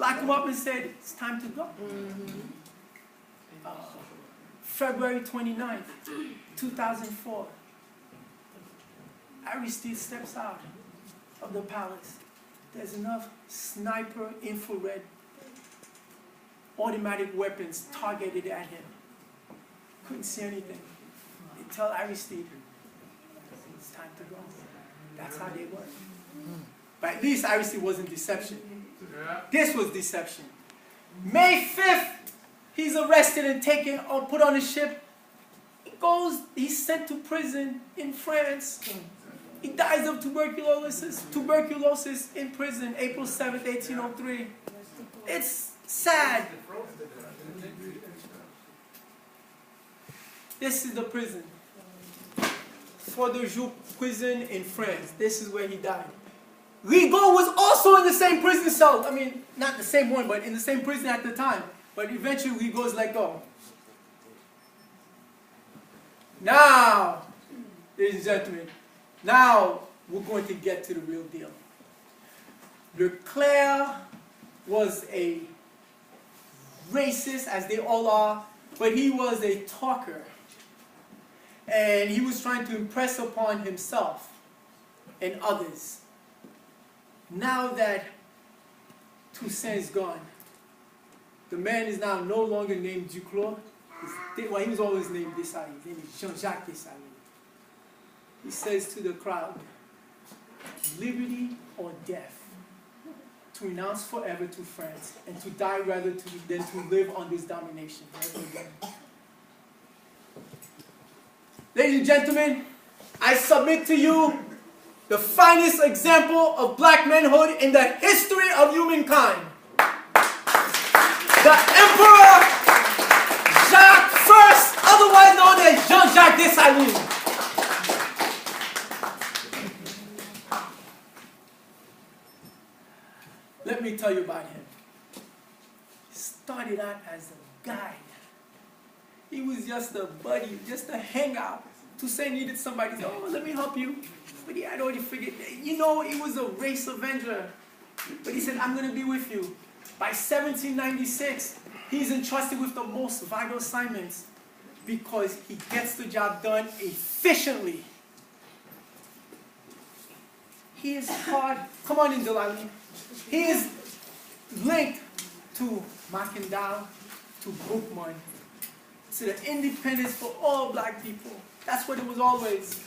locked him up and said, it's time to go. February 29th, 2004. Aristide steps out of the palace. There's enough sniper, infrared, automatic weapons targeted at him. Couldn't see anything. They tell Aristide, it's time to go. That's how they work. But at least Aristide wasn't deception. This was deception. May 5th, he's arrested and taken or put on a ship. He's sent to prison in France. He dies of tuberculosis in prison, April 7th, 1803. It's sad. This is the prison. For the Joux prison in France. This is where he died. Rigaud was also in the same prison cell. I mean, not the same one, but in the same prison at the time. But eventually Rigaud's let go. Now, ladies and gentlemen, now we're going to get to the real deal. Leclerc was a racist, as they all are, but he was a talker. And he was trying to impress upon himself and others. Now that Toussaint is gone, the man is now no longer named Duclos. Well, he was always named Dessalines. His name is Jean-Jacques Dessalines. He says to the crowd, liberty or death, to renounce forever to France, and to die rather than to live on this domination. Ladies and gentlemen, I submit to you the finest example of black manhood in the history of humankind. The Emperor Jacques I, otherwise known as Jean-Jacques Dessalines. Let me tell you about him. He started out as a guide. He was just a buddy, just a hangout. Toussaint needed somebody to say, oh, let me help you. But he had already figured, you know, he was a race avenger. But he said, I'm going to be with you. By 1796, he's entrusted with the most vital assignments because he gets the job done efficiently. He is hard. Come on in, Delali. He is linked to Mackendal, to Boukman, to the independence for all black people. That's what it was always.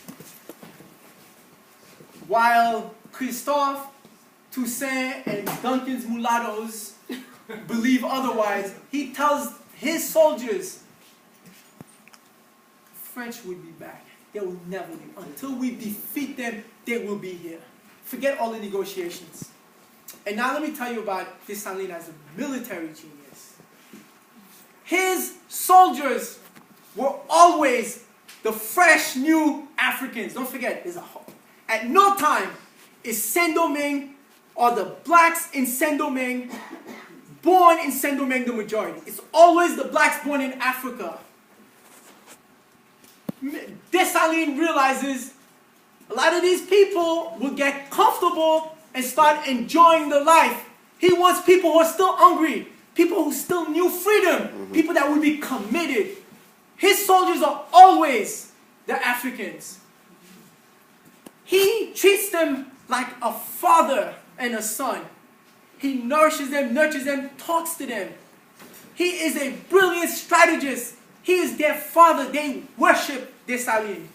While Christophe, Toussaint, and Duncan's mulattoes believe otherwise, he tells his soldiers, the French will be back. They will never leave. Until we defeat them, they will be here. Forget all the negotiations. And now let me tell you about Dessalines as a military genius. His soldiers were always the fresh, new Africans. Don't forget, there's a hope. At no time is Saint-Domingue or the blacks in Saint-Domingue born in Saint-Domingue the majority. It's always the blacks born in Africa. Dessalines realizes a lot of these people will get comfortable and start enjoying the life. He wants people who are still hungry, people who still knew freedom, people that would be committed. His soldiers are always the Africans. He treats them like a father and a son. He nourishes them, nurtures them, talks to them. He is a brilliant strategist. He is their father. They worship Dessalines.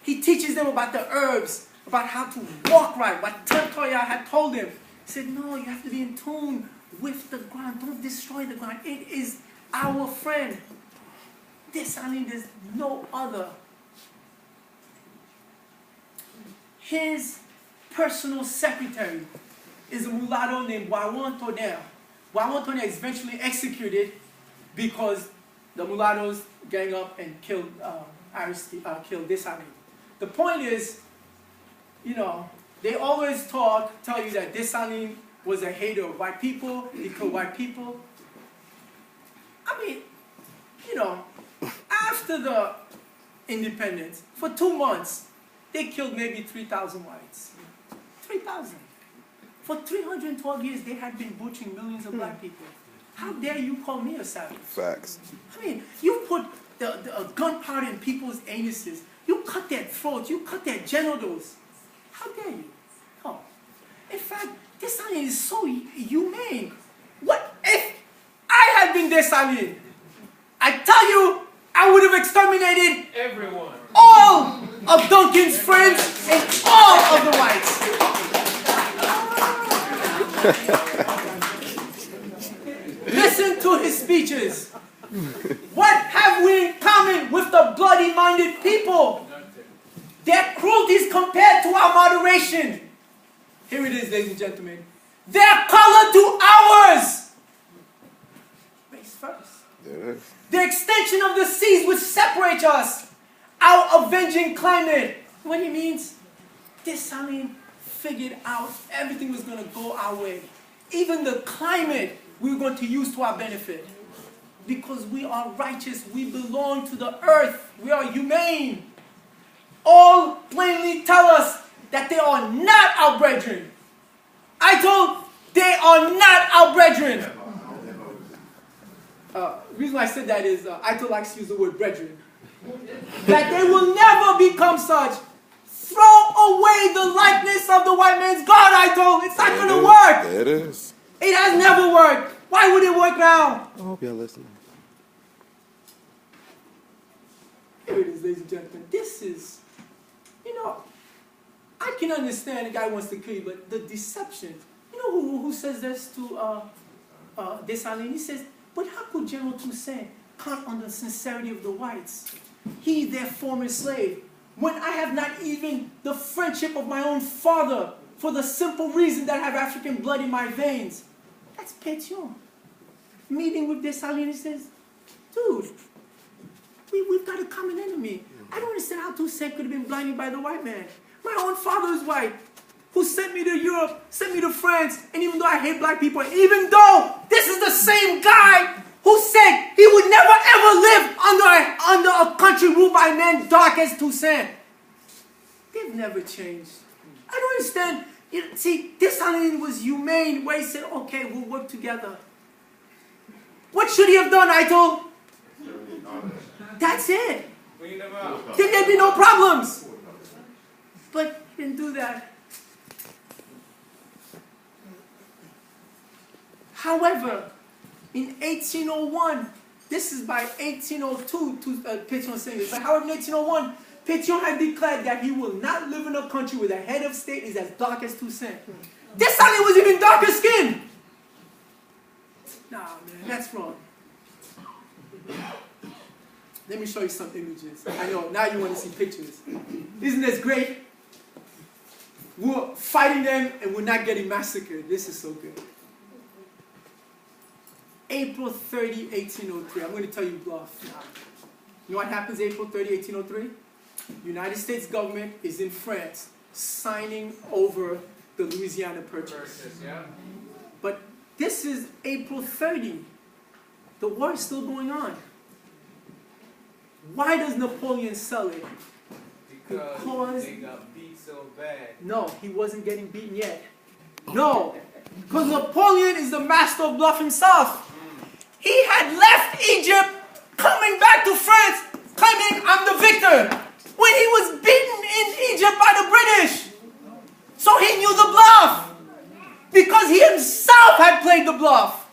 He teaches them about the herbs, about how to walk right, what Tertoya had told him. He said, no, you have to be in tune with the ground. Don't destroy the ground. It is our friend. Dessalines, there's no other. His personal secretary is a mulatto named Wawan Tonnerre. Wawan Tonnerre is eventually executed because the mulattoes gang up and killed Dessalines. The point is, you know, they always tell you that Dessalines was a hater of white people, he killed white people. I mean, you know, after the independence, for 2 months, they killed maybe 3,000 whites. 3,000. For 312 years, they had been butchering millions of black people. How dare you call me a savage? Facts. I mean, you put the gunpowder in people's anuses. You cut their throats. You cut their genitals. How dare you? No. In fact, Dessalines is so humane. What if I had been Dessalines? I tell you, I would have exterminated everyone. All of Duncan's friends and all of the whites. Listen to his speeches. What have we in common with the bloody-minded people? Their cruelties compared to our moderation. Here it is, ladies and gentlemen. Their color to ours. Race first. Yeah. The extension of the seas which separates us. Our avenging climate. What he means? Dessalines figured out everything was going to go our way. Even the climate we were going to use to our benefit. Because we are righteous. We belong to the earth. We are humane. All plainly tell us that they are not our brethren. I told they are not our brethren. The reason why I said that is I told likes to use the word brethren. That they will never become such. Throw away the likeness of the white man's God, I told. It's not going to work. It is. It has never worked. Why would it work now? I hope y'all listening. Here it is, ladies and gentlemen. This is, you know, I can understand a guy wants to kill you, but the deception. You know who says this to Dessalines? He says, but how could General Toussaint count on the sincerity of the whites? He, their former slave, when I have not even the friendship of my own father for the simple reason that I have African blood in my veins. That's Pétion. Meeting with Dessalines, he says, dude, we've got a common enemy. I don't understand how Toussaint could have been blinded by the white man. My own father is white, who sent me to Europe, sent me to France, and even though I hate black people, even though this is the same guy who said he would never ever live under a country ruled by men dark as Toussaint. They've never changed. I don't understand. See, Dessalines was humane where he said, okay, we'll work together. What should he have done, I told? That's it. Clean them out. Then there'd be no problems. But he didn't do that. However, in 1801, this is by 1802, Pétion saying this, but however, in 1801, Pétion had declared that he will not live in a country where the head of state is as dark as Toussaint. Dessalines was even darker skinned. Nah, man, that's wrong. Let me show you some images. I know, now you want to see pictures. Isn't this great? We're fighting them and we're not getting massacred. This is so good. April 30, 1803. I'm going to tell you bluff. You know what happens April 30, 1803? United States government is in France signing over the Louisiana Purchase. Yeah. But this is April 30. The war is still going on. Why does Napoleon sell it? Because they got beat so bad. No, he wasn't getting beaten yet. No, because Napoleon is the master of bluff himself. He had left Egypt, coming back to France, claiming I'm the victor, when he was beaten in Egypt by the British. So he knew the bluff, because he himself had played the bluff.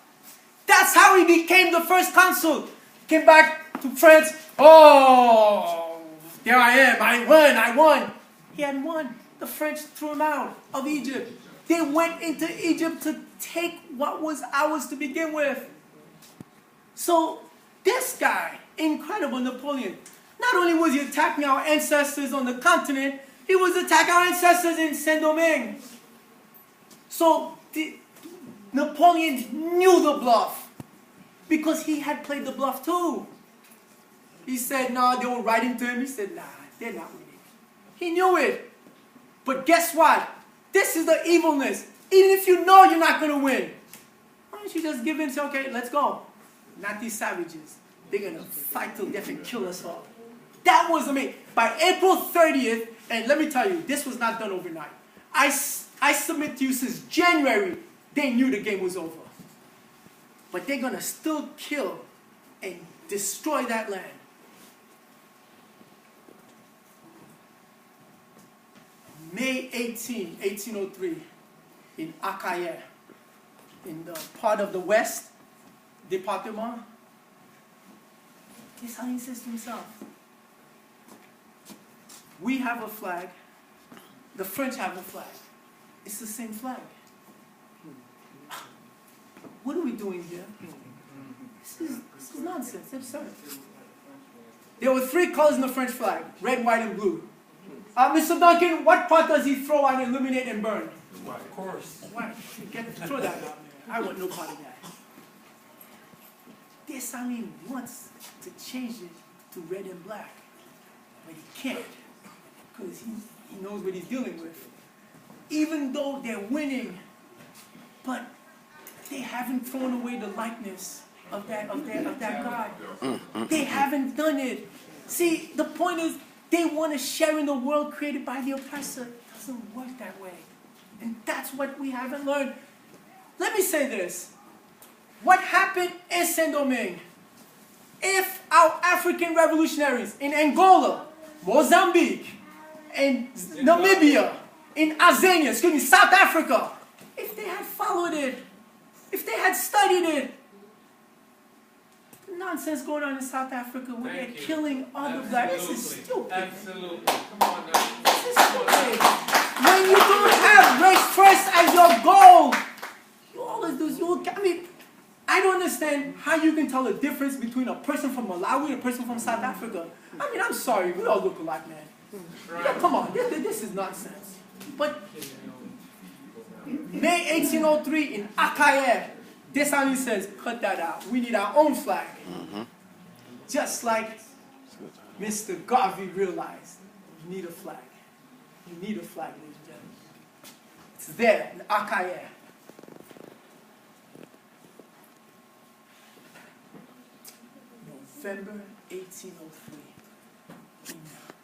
That's how he became the first consul. Came back to France. Oh, there I am. I won. He had won. The French threw him out of Egypt. They went into Egypt to take what was ours to begin with. So this guy, incredible Napoleon, not only was he attacking our ancestors on the continent, he was attacking our ancestors in Saint-Domingue. So Napoleon knew the bluff because he had played the bluff too. He said, no, they were writing to him. He said, nah, they're not winning. He knew it. But guess what? This is the evilness. Even if you know you're not going to win, why don't you just give in and say, okay, let's go. Not these savages. They're going to fight till death and kill us all. That was amazing. By April 30th, and let me tell you, this was not done overnight. I submit to you since January, they knew the game was over. But they're going to still kill and destroy that land. May 18, 1803, in Akaye, in the part of the West Department, this is how he says to himself, we have a flag, the French have a flag. It's the same flag. What are we doing here? This is nonsense, it's absurd. There were 3 colors in the French flag, red, white, and blue. Mr. Duncan, what part does he throw out, illuminate, and burn? White. Of course. White. Throw that out there. I want no part of that. Dessalines wants to change it to red and black, but he can't, because he knows what he's dealing with. Even though they're winning, but they haven't thrown away the likeness of that God. They haven't done it. See, the point is, they want to share in the world created by the oppressor. It doesn't work that way. And that's what we haven't learned. Let me say this. What happened in Saint-Domingue? If our African revolutionaries in Angola, Mozambique, in Namibia, in Azania, South Africa, if they had followed it, if they had studied it, the nonsense going on in South Africa where they're killing other blacks, this is stupid. Absolutely. Come on now. This is stupid. When you don't have race first as your goal, you always do. I don't understand how you can tell the difference between a person from Malawi and a person from South Africa. I mean, I'm sorry, we all look alike, man. Yeah, come on, this is nonsense. But May 1803 in Akaye, Dessalines says, cut that out. We need our own flag. Just like Mr. Garvey realized, you need a flag. You need a flag, ladies and gentlemen. It's there in Akaye. November 1803,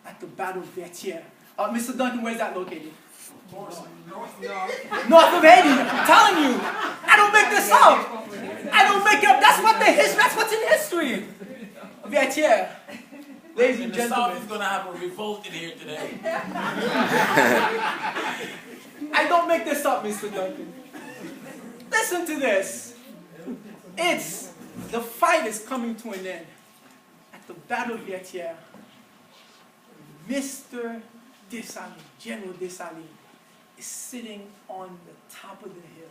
at the Battle of Vertières. Mr. Duncan, where's that located? North of Haiti. I'm telling you, I don't make this up. I don't make it up. That's what's in history. Vertières. Ladies and gentlemen. The South is going to have a revolt in here today. I don't make this up, Mr. Duncan. Listen to this. The fight is coming to an end. At the Battle of Vertières, Mr. Dessalines, General Dessalines, is sitting on the top of the hill.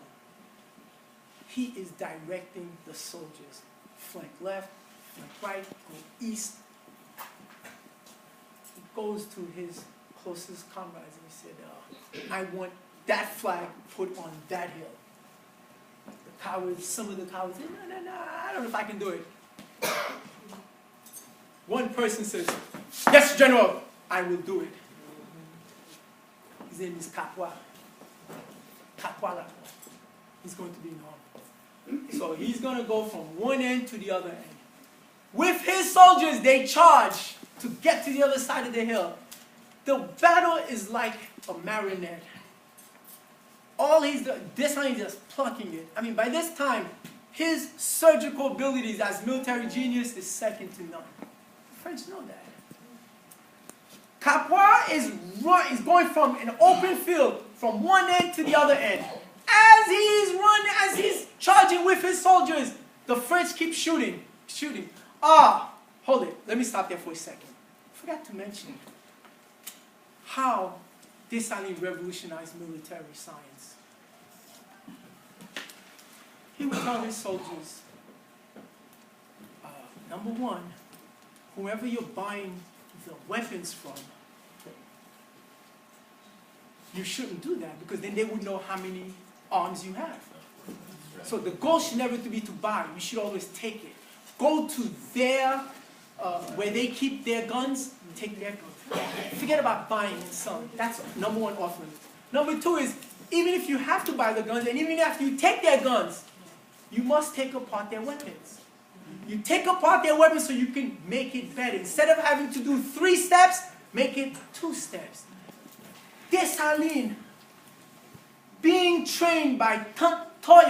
He is directing the soldiers. Flank left, flank right, go east. He goes to his closest comrades and he said, I want that flag put on that hill. The cowards, some of the cowards said, no, I don't know if I can do it. One person says, yes, General, I will do it. His name is Kapwa. He's going to be in harm. So he's going to go from one end to the other end. With his soldiers, they charge to get to the other side of the hill. The battle is like a marionette. All he's doing, Dessalines is just plucking it. I mean, by this time, his surgical abilities as military genius is second to none. The French know that. Kapwa is going from an open field from one end to the other end. As he's charging with his soldiers, the French keep shooting. Hold it. Let me stop there for a second. I forgot to mention how Dessalines revolutionized military science. He would tell his soldiers, number one, whoever you're buying the weapons from, you shouldn't do that because then they would know how many arms you have. So the goal should never be to buy. You should always take it. Go to their, where they keep their guns, and take their guns. Forget about buying and selling. That's number one off limit. Number two is, even if you have to buy the guns, and even after you take their guns, you must take apart their weapons. You take apart their weapons so you can make it better. Instead of having to do 3 steps, make it 2 steps. Dessalines being trained by Toyo